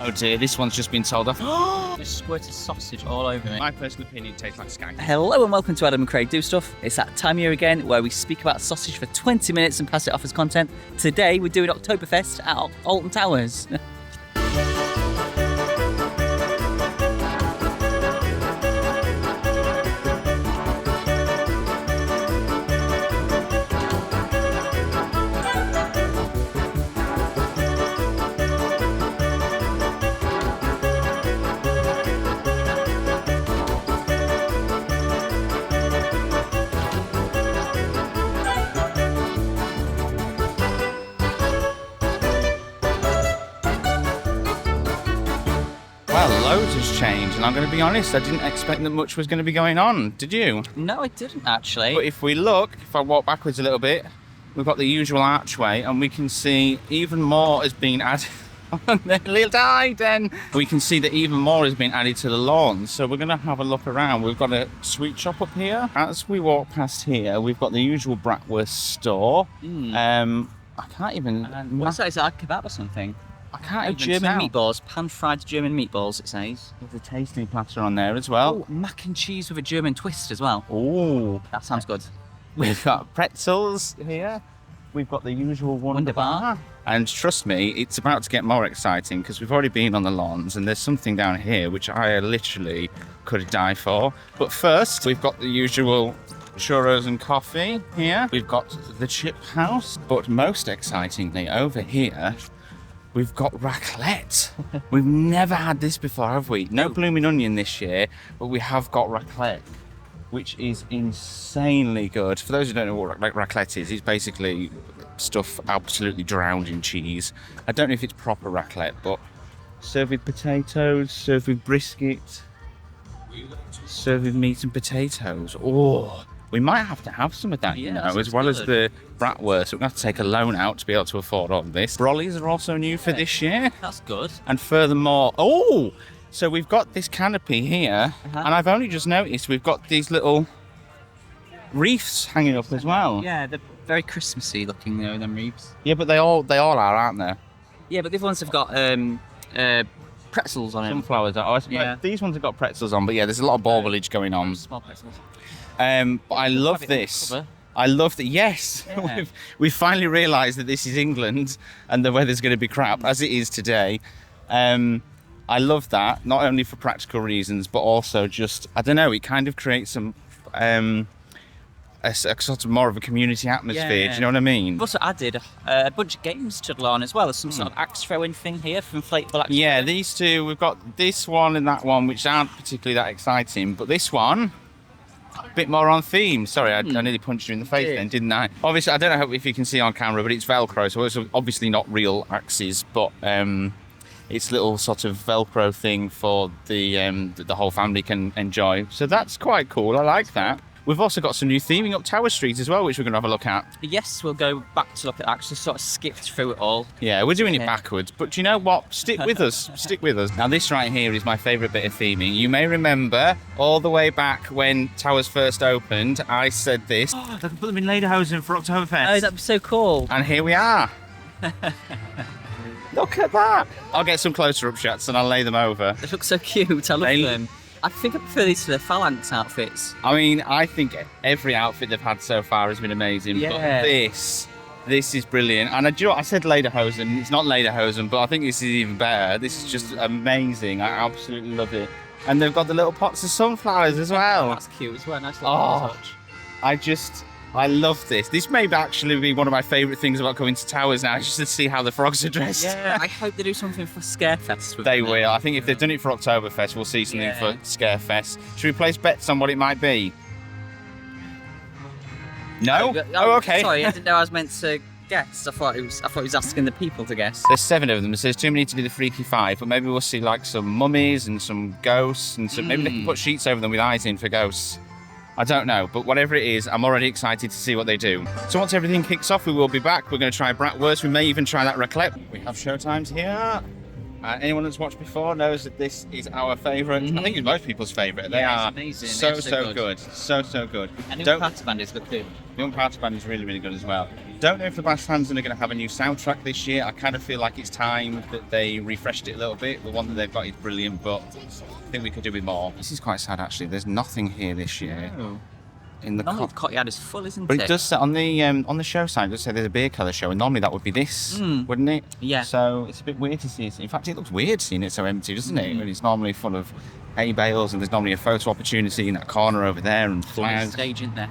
Oh dear, this one's just been sold off. Just squirted sausage all over me. My personal opinion tastes like skank. Hello and welcome to Adam and Craig Do Stuff. It's that time of year again where we speak about sausage for 20 minutes and pass it off as content. Today we're doing Oktoberfest at Alton Towers. Well, loads has changed, and I'm going to be honest, I didn't expect that much was going to be going on. Did you? No, I didn't actually. But if we look, if I walk backwards a little bit, we've got the usual archway, and we can see even more has been added. Nearly died then. We can see that even more has been added to the lawn, so we're going to have a look around. We've got a sweet shop up here. As we walk past here, we've got the usual Bratwurst store. I can't even. What's that? Is that a kebab or something? I can't Oh, even German tell. meatballs, pan-fried German meatballs, it says. There's a tasting platter on there as well. Oh, mac and cheese with a German twist as well. Oh, That sounds good. we've got pretzels here. We've got the usual Wunderbar. And trust me, it's about to get more exciting because we've already been on the lawns and there's something down here which I literally could die for. But first, we've got the usual churros and coffee here. We've got the chip house. But most excitingly, over here, we've got raclette. We've never had this before, have we? No blooming onion this year, but we have got raclette, which is insanely good. For those who don't know what raclette is, it's basically stuff absolutely drowned in cheese. I don't know if it's proper raclette, but served with potatoes, served with brisket, served with meat and potatoes. Oh, we might have to have some of that, you know, as well as the bratwurst. We're going to have to take a loan out to be able to afford all of this. Brollies are also new for this year. That's good. And furthermore, so we've got this canopy here, and I've only just noticed we've got these little wreaths hanging up as well. Yeah, they're very Christmassy looking, though, them wreaths. Yeah, but they all are, aren't they? Yeah, but the other ones have got pretzels on them. Sunflowers are. Yeah. These ones have got pretzels on, but yeah, there's a lot of baublage going on. Small pretzels. But I love Have it on this. cover. I love that. Yes, Yeah. we've finally realised that this is England and the weather's going to be crap, as it is today. I love that, not only for practical reasons, but also just, I don't know, it kind of creates some a sort of more of a community atmosphere. Yeah. Do you know what I mean? We've also added a bunch of games to the lawn as well. There's some sort of axe throwing thing here from inflatable axe. Yeah, these two, we've got this one and that one, which aren't particularly that exciting, but this one, a bit more on theme. Sorry, I nearly punched you in the face then, didn't I? Obviously, I don't know if you can see on camera, but it's Velcro, so it's obviously not real axes, but it's little sort of Velcro thing for the whole family can enjoy. So that's quite cool. I like that. We've also got some new theming up Tower Street as well, which we're going to have a look at. Yes, we'll go back to look at actually sort of skipped through it all. Yeah, we're doing it backwards, but do you know what? Stick with us. Stick with us. Now, this right here is my favourite bit of theming. You may remember all the way back when Towers first opened, I said this. Oh, I can put them in lederhosen for Oktoberfest. Oh, that'd be so cool. And here we are. Look at that. I'll get some closer up shots and I'll lay them over. They look so cute. I love They- them. I think I prefer these to the phalanx outfits. I mean, I think every outfit they've had so far has been amazing. Yeah. But this is brilliant. And do you know what? I said lederhosen. It's not lederhosen, but I think this is even better. This is just amazing. I absolutely love it. And they've got the little pots of sunflowers as well. That's cute as well. Nice little touch. I love this. This may actually be one of my favourite things about coming to Towers now, just to see how the frogs are dressed. Yeah, I hope they do something for Scarefest with They them. will. I think if they've done it for Oktoberfest, we'll see something Yeah. for Scarefest. Should we place bets on what it might be? No? Oh, okay. Sorry, I didn't know I was meant to guess. I thought he was asking the people to guess. There's 7 of them. So there's too many to do the Freaky 5, but maybe we'll see like some mummies and some ghosts and some, maybe they can put sheets over them with eyes in for ghosts. I don't know, but whatever it is, I'm already excited to see what they do. So once everything kicks off, we will be back. We're going to try Bratwurst. We may even try that raclette. We have showtimes here. Anyone that's watched before knows that this is our favourite. I think it's most people's favourite. They are amazing. so good. So good. And the Oomparty band is good too. The Oomparty band is really good as well. Don't know if the Labaft Tanzen are going to have a new soundtrack this year. I kind of feel like it's time that they refreshed it a little bit. The one that they've got is brilliant, but I think we could do with more. This is quite sad actually. There's nothing here this year. Oh. In the Normally the courtyard is full, isn't but it? it does say on the show sign, it does say there's a beer colour show, and normally that would be this, wouldn't it? Yeah. So it's a bit weird to see it. In fact, it looks weird seeing it so empty, doesn't it? When it's normally full of hay bales, and there's normally a photo opportunity in that corner over there, and flags. Stage, isn't there?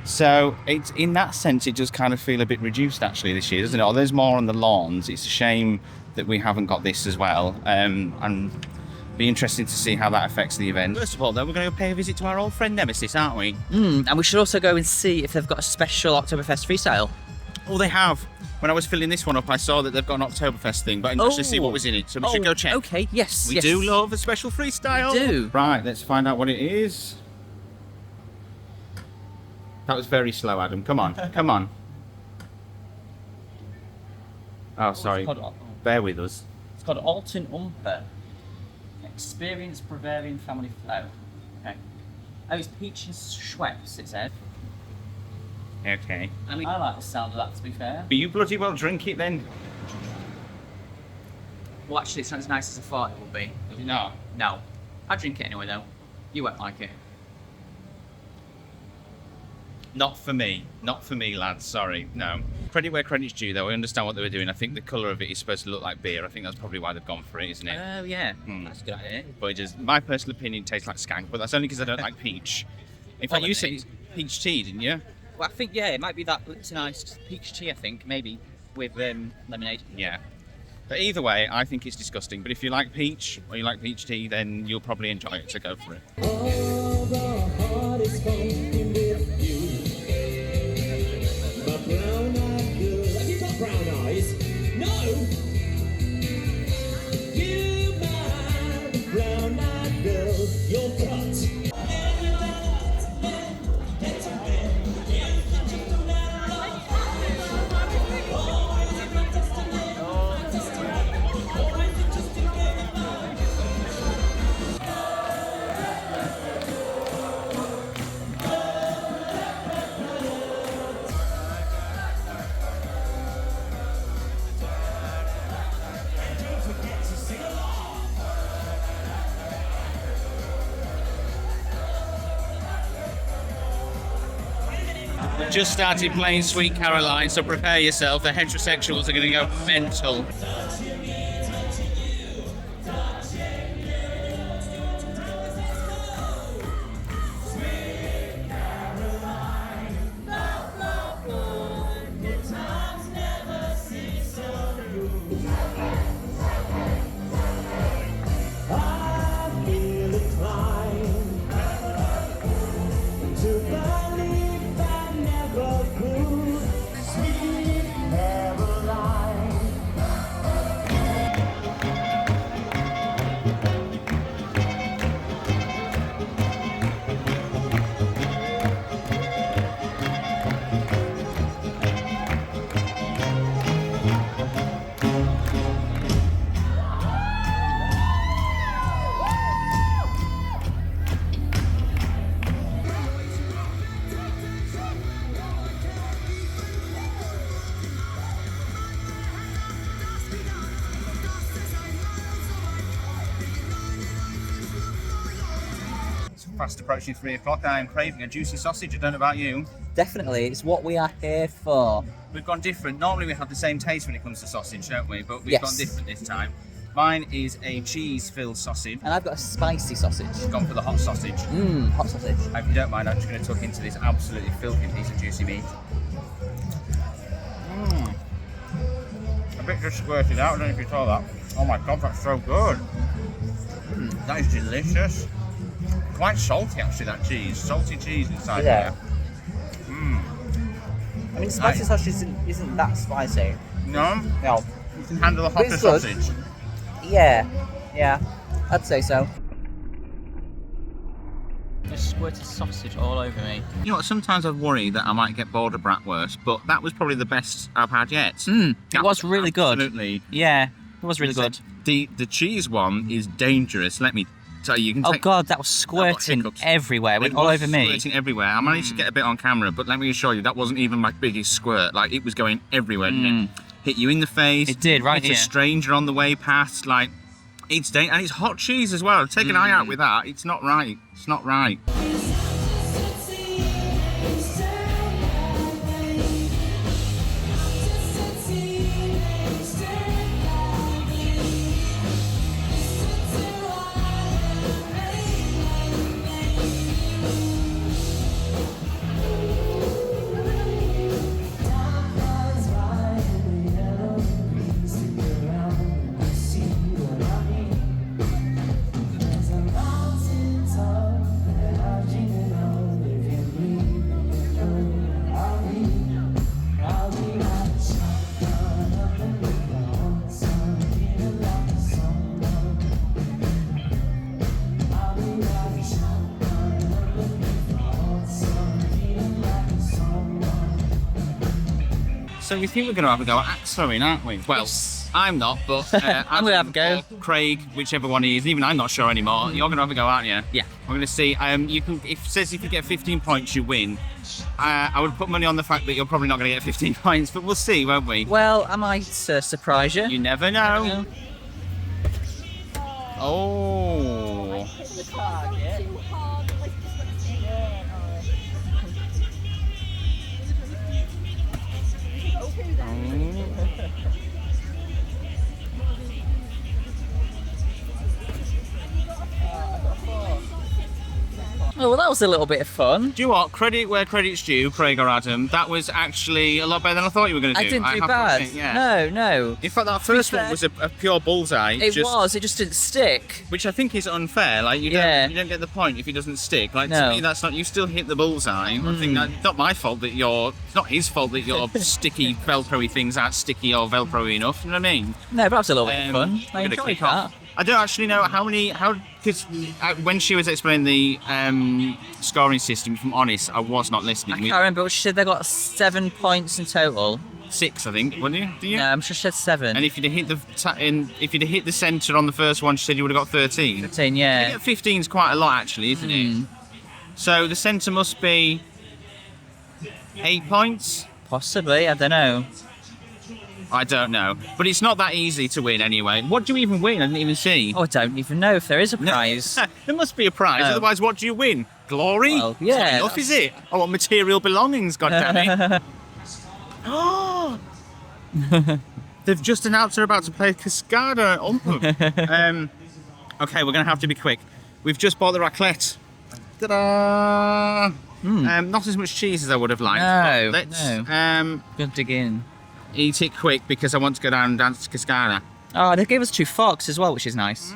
So it's in that sense, it does kind of feel a bit reduced actually this year, doesn't it? Or there's more on the lawns. It's a shame that we haven't got this as well. And be interesting to see how that affects the event. First of all, though, we're going to go pay a visit to our old friend Nemesis, aren't we? And we should also go and see if they've got a special Oktoberfest Freestyle. Oh, they have. When I was filling this one up, I saw that they've got an Oktoberfest thing, but I didn't actually see what was in it, so we should go check. Okay, yes. We do love a special freestyle. We do. Right, let's find out what it is. That was very slow, Adam. Come on, come on. Oh, sorry. Bear with us. It's called Alton Bear. Experienced Bavarian family flow. Okay. Oh, it's peach and Schweppes, it said. Okay. I mean, I like the sound of that, to be fair. But you bloody well drink it then. Well, actually, it's not as nice as I thought it would be. No. No. I'd drink it anyway, though. You won't like it. Not for me. Not for me, lads. Sorry. No. Credit where credit's due, though. I understand what they were doing. I think the colour of it is supposed to look like beer. I think that's probably why they've gone for it, isn't it? Oh, yeah. That's a good idea. But it just, my personal opinion, tastes like skank, but that's only because I don't like peach. In fact, you said it's peach tea, didn't you? Well, I think, yeah, it might be that nice peach tea, I think, maybe, with lemonade. Yeah. But either way, I think it's disgusting. But if you like peach, or you like peach tea, then you'll probably enjoy it, so go for it. All the heart is falling with you. But brown-eyed girl, have you got brown eyes? No! You, my brown-eyed girl, you're cut. We've just started playing Sweet Caroline, so prepare yourself. The heterosexuals are going to go mental. Fast approaching 3 o'clock. I am craving a juicy sausage. I don't know about you. Definitely, it's what we are here for. We've gone different. Normally we have the same taste when it comes to sausage, don't we? But we've Yes. gone different this time. Mine is a cheese-filled sausage. And I've got a spicy sausage. Gone for the hot sausage. Hot sausage. If you don't mind, I'm just going to tuck into this absolutely filthy piece of juicy meat. A bit just squirted out. I don't know if you saw that. Oh my god, that's so good. That is delicious. Quite salty actually, that cheese. Salty cheese inside there. I mean, spicy sausage isn't that spicy. No? No. You can handle a hotter It's good. sausage. Yeah, I'd say so. Just squirted sausage all over me. You know what, sometimes I worry that I might get bored of Bratwurst, but that was probably the best I've had yet. It was really good. Absolutely. Yeah. It was really good. The cheese one is dangerous. Let me tell you. You can Oh take, God, that was squirting hiccups. everywhere. It went It all was over me. squirting everywhere. I managed to get a bit on camera, but let me assure you, that wasn't even my biggest squirt. Like, it was going everywhere, didn't it? Hit you in the face. It did, right hit here. a stranger on the way past. Like, it's dangerous. And it's hot cheese as well. Take an eye out with that. It's not right. It's not right. So we think we're going to have a go at axe throwing, aren't we? Well, I'm not, but I'm going to have a go. Craig, whichever one he is, even I'm not sure anymore. You're going to have a go, aren't you? Yeah. I'm going to see. You can. If it says if you get 15 points, you win. I would put money on the fact that you're probably not going to get 15 points, but we'll see, won't we? Well, I might surprise you. You never know. Oh. Oh, well, that was a little bit of fun. Do you know what? Credit where credit's due, Craig or Adam. That was actually a lot better than I thought you were going to do. I didn't do have to bad. admit, yeah. No. In fact, that first one was a pure bullseye. It was. It just didn't stick. Which I think is unfair. Like you don't get the point if he doesn't stick. Like No. to me, that's not. You still hit the bullseye. I think that's not my fault that it's not his fault that your sticky Velcro-y things aren't sticky or Velcro-y enough. You know what I mean? No, but that was a little bit of fun. I I'm gonna enjoyed kick that. off. I don't actually know because when she was explaining the scoring system, if I'm honest, I was not listening. I can't remember what she said. They got 7 points in total. 6, I think, wasn't you? Do you? No, I'm sure she said 7. And if you'd have hit the centre on the first one, she said you would have got 13. 13, yeah. Yeah, 15 is quite a lot, actually, isn't it? So the centre must be 8 points. Possibly, I don't know. I don't know, but it's not that easy to win anyway. What do you even win? I didn't even see. Oh, I don't even know if there is a prize. There must be a prize, No. otherwise what do you win? Glory? Well, It's not yeah. enough, is it? I want material belongings, goddammit. Oh! They've just announced they're about to play Cascada at Oomparty. Okay, we're going to have to be quick. We've just bought the raclette. Ta-da! Not as much cheese as I would have liked. No, but let's Good dig in. eat it quick because I want to go down and dance to Cascada. Oh, they gave us 2 forks as well, which is nice.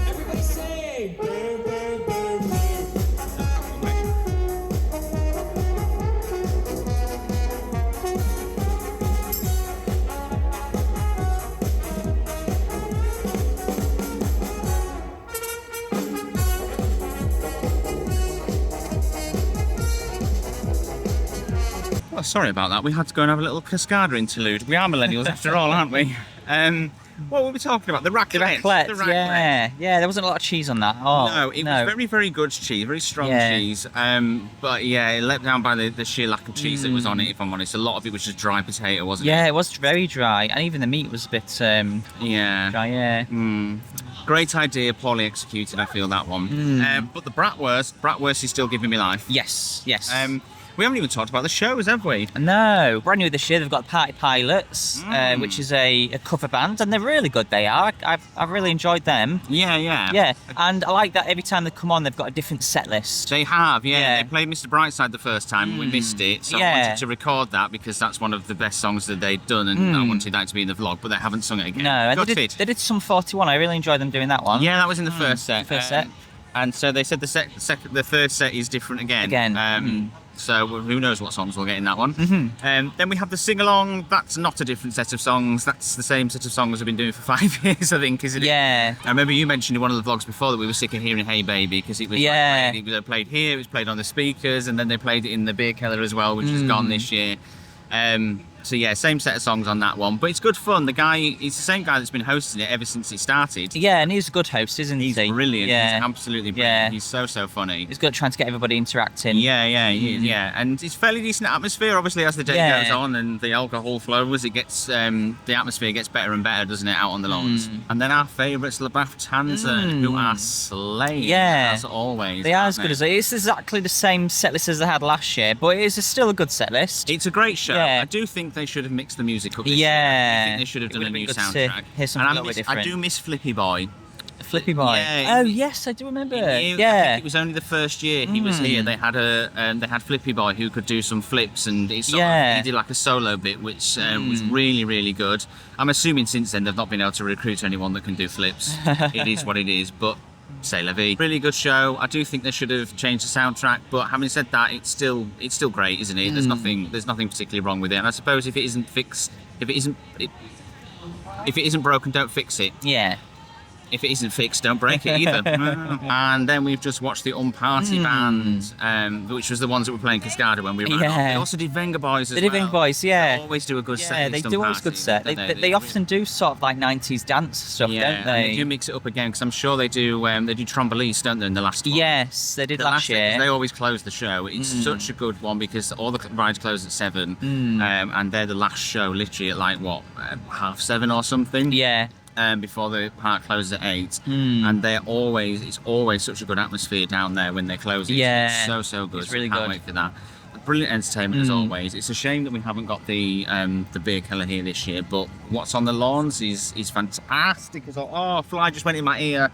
Everybody say, boo, boo, boo, boo. Oh, sorry about that. We had to go and have a little Cascada interlude. We are millennials after all, aren't we? What were we talking about? The raclette. Raclette, The raclette. yeah. Yeah, there wasn't a lot of cheese on that. Oh, No, it was very, very good cheese, very strong Yeah. cheese. But yeah, it let down by the sheer lack of cheese that was on it, if I'm honest. A lot of it was just dry potato, wasn't Yeah, it? it was very dry. And even the meat was a bit Yeah. dry, yeah. Great idea, poorly executed, I feel that one. But the Bratwurst is still giving me life. Yes. We haven't even talked about the shows, have we? No, brand new this year. They've got Party Pilots, which is a cover band, and they're really good. They are. I've really enjoyed them. Yeah. Yeah, and I like that every time they come on, they've got a different set list. They have, Yeah. They played Mr. Brightside the first time, and we missed it, so I Yeah. wanted to record that because that's one of the best songs that they'd done, and I wanted that to be in the vlog, but they haven't sung it again. No, and Gutted. they did some 41. I really enjoyed them doing that one. Yeah, that was in the first set. First set. And so they said the third set is different again. So who knows what songs we'll get in that one. Then we have the sing-along. That's not a different set of songs. That's the same set of songs we've been doing for 5 years, I think, isn't it? Yeah. I remember you mentioned in one of the vlogs before that we were sick of hearing Hey Baby because it was it was played here, it was played on the speakers, and then they played it in the beer keller as well, which is gone this year. So yeah, same set of songs on that one, but it's good fun. The guy, he's the same guy that's been hosting it ever since it started. Yeah, and he's a good host, isn't he? He's brilliant. Yeah. He's absolutely brilliant. He's so funny. He's good at trying to get everybody interacting. Yeah, he is, yeah. And it's fairly decent atmosphere, obviously, as the day goes on and the alcohol flows, it gets the atmosphere gets better and better, doesn't it, out on the lawns? And then our favourites, Labaft Tanzen, who are slaying, as always. They are as good as it's exactly the same set list as they had last year, but it is still a good set list. It's a great show. Yeah. I do think they should have mixed the music up this year. Yeah. I think they should have done a new good to soundtrack. hear something And a little bit different. I do miss Flippy Boy. Flippy Boy. Yeah. Oh yes, I do remember. I Yeah. think it was only the first year he was here. They had they had Flippy Boy who could do some flips, and he did like a solo bit, which was really, really good. I'm assuming since then they've not been able to recruit anyone that can do flips. It is what it is, but c'est la vie. Really good show. I do think they should have changed the soundtrack, but having said that, it's still great, isn't it? There's nothing particularly wrong with it. And I suppose if it isn't fixed, if it isn't broken, don't fix it. Yeah. If it isn't fixed, don't break it either. And then we've just watched the Oomparty band, which was the ones that were playing Cascada when we were around. They also did Venga Boys as well. They did Venga Boys, yeah. They always do a good set. Yeah, they do always good set. They often do sort of like 90s dance stuff, don't they? And they do mix it up again, because I'm sure they do Trombolese, don't they, in the last one? Yes, they did last year. They always close the show. It's such a good one because all the rides close at 7, and they're the last show literally at like, what, 7:30 or something? Yeah. Before the park closes at 8, and it's always such a good atmosphere down there when they close. Yeah, it's so good. It's really Can't good. wait for that. Brilliant entertainment as always. It's a shame that we haven't got the beer keller here this year, but what's on the lawns is fantastic. As a fly just went in my ear.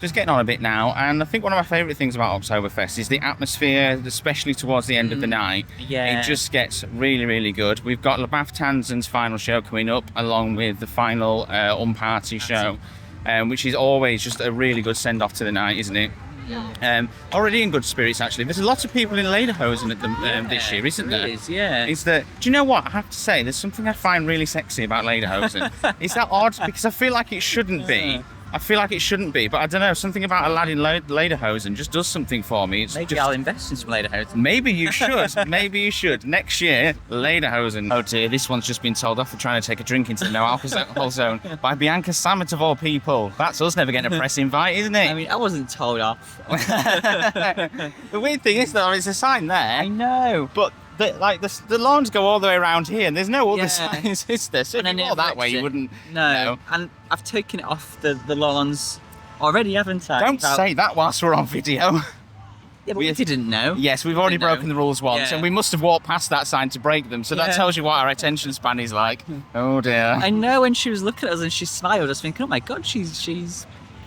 Just getting on a bit now, and I think one of my favourite things about Oktoberfest is the atmosphere, especially towards the end of the night. Yeah. It just gets really, really good. We've got Labaft Tanzen's final show coming up, along with the final Oomparty show, which is always just a really good send-off to the night, isn't it? Already in good spirits, actually. There's a lot of people in Lederhosen at the, this year, isn't there? It is, yeah. It's do you know what? I have to say, there's something I find really sexy about Lederhosen. Is that odd? Because I feel like it shouldn't be. But I don't know, something about a lad in Lederhosen just does something for me. Maybe I'll invest in some Lederhosen. Maybe you should. Next year, Lederhosen. Oh dear, this one's just been told off for trying to take a drink into the no alcohol zone by Bianca Samet of all people. That's us never getting a press invite, isn't it? I mean, I wasn't told off. The weird thing is, though, it's a sign there. I know. But the lawns go all the way around here, and there's no other signs, is there? So if you go that way, you wouldn't. No. And I've taken it off the lawns already, haven't I? Don't say that whilst we're on video. Yeah, but we didn't know. Yes, we've already Didn't know. broken the rules once, Yeah. and we must have walked past that sign to break them. So that Yeah. tells you what our attention span is like. Oh dear. I know when she was looking at us and she smiled, I was thinking, oh my god, she's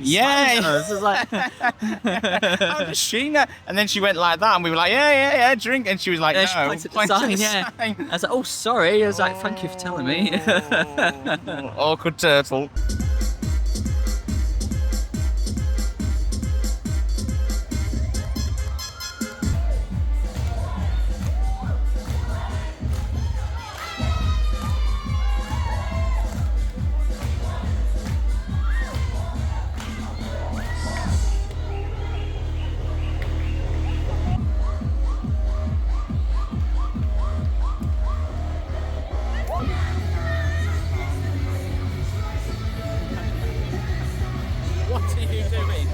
Yeah. smiling at us. I was like, How does she know? And then she went like that, and we were like, yeah, drink. And she was like, yeah, no. she pointed at the point to sign, the yeah. sign. I was like, oh sorry. I was like, thank you for telling me. Awkward turtle. What are you doing?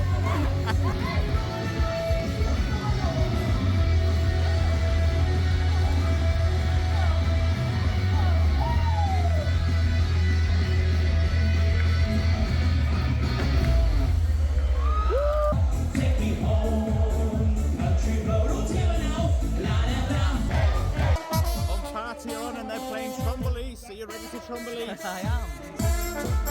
Party on, and they're playing Troublemaker. Are you ready for Troublemaker? I am.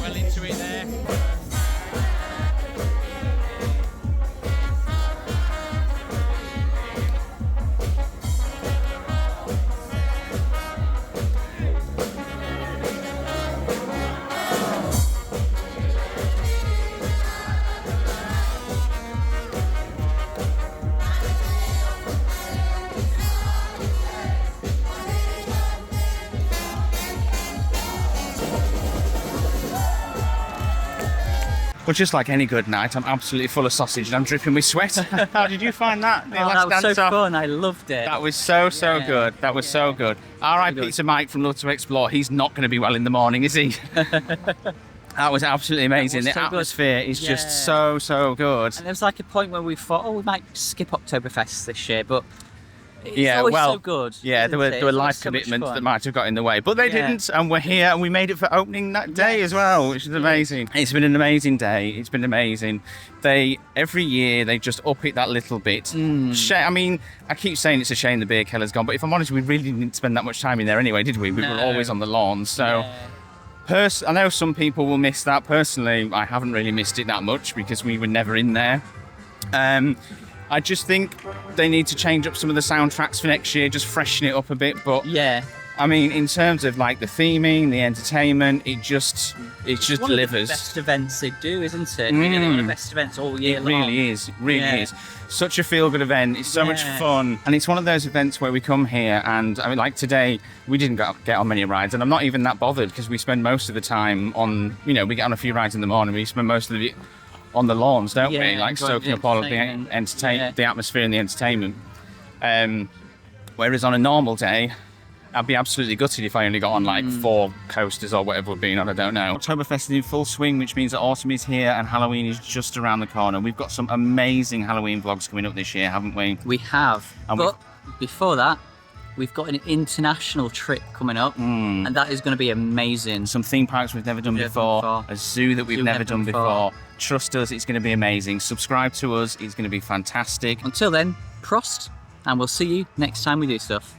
Well into it there. Well, just like any good night, I'm absolutely full of sausage and I'm dripping with sweat. How did you find that? The Oh, last that was so dance off? fun. I loved it. That was so Yeah. good. That was so good. R.I.P. good. to Mike from Love to Explore. He's not going to be well in the morning, is he? That was absolutely amazing. was The so good. atmosphere is Yeah. just so good. And there was like a point where we thought, oh, we might skip Oktoberfest this year, but it's Yeah, always well, so good. Yeah, there isn't were it? life It's always so much commitments fun. that might have got in the way, but they Yeah. didn't, and we're here, and we made it for opening that day as well, which is amazing. It's been an amazing day. It's been amazing. Every year they just up it that little bit. I mean, I keep saying it's a shame the beer keller's gone, but if I'm honest, we really didn't spend that much time in there anyway, did we? We were No. always on the lawn, so. Yeah. I know some people will miss that. Personally, I haven't really missed it that much because we were never in there. I just think they need to change up some of the soundtracks for next year, just freshen it up a bit. But Yeah. I mean, in terms of like the theming, the entertainment, it just One delivers. of the best events they do, isn't it? Really, one of the best events all year It long. really is. It really Yeah. is. Such a feel-good event. It's so much Yeah. fun. And it's one of those events where we come here and, I mean, like today, we didn't get on many rides. And I'm not even that bothered because we spend most of the time on, we get on a few rides in the morning. We spend most of the on the lawns, don't we? Yeah, Like enjoy soaking the up all of the entertainment. the atmosphere and the entertainment. Whereas on a normal day, I'd be absolutely gutted if I only got on like 4 coasters or whatever we're being on, I don't know. Oktoberfest is in full swing, which means that autumn is here and Halloween is just around the corner. We've got some amazing Halloween vlogs coming up this year, haven't we? We have. And but before that, we've got an international trip coming up, and that is going to be amazing. Some theme parks we've never done Never before, before. a zoo that we've Zoo never done before. Trust us, it's going to be amazing. Subscribe to us, it's going to be fantastic. Until then, Prost, and we'll see you next time we do stuff.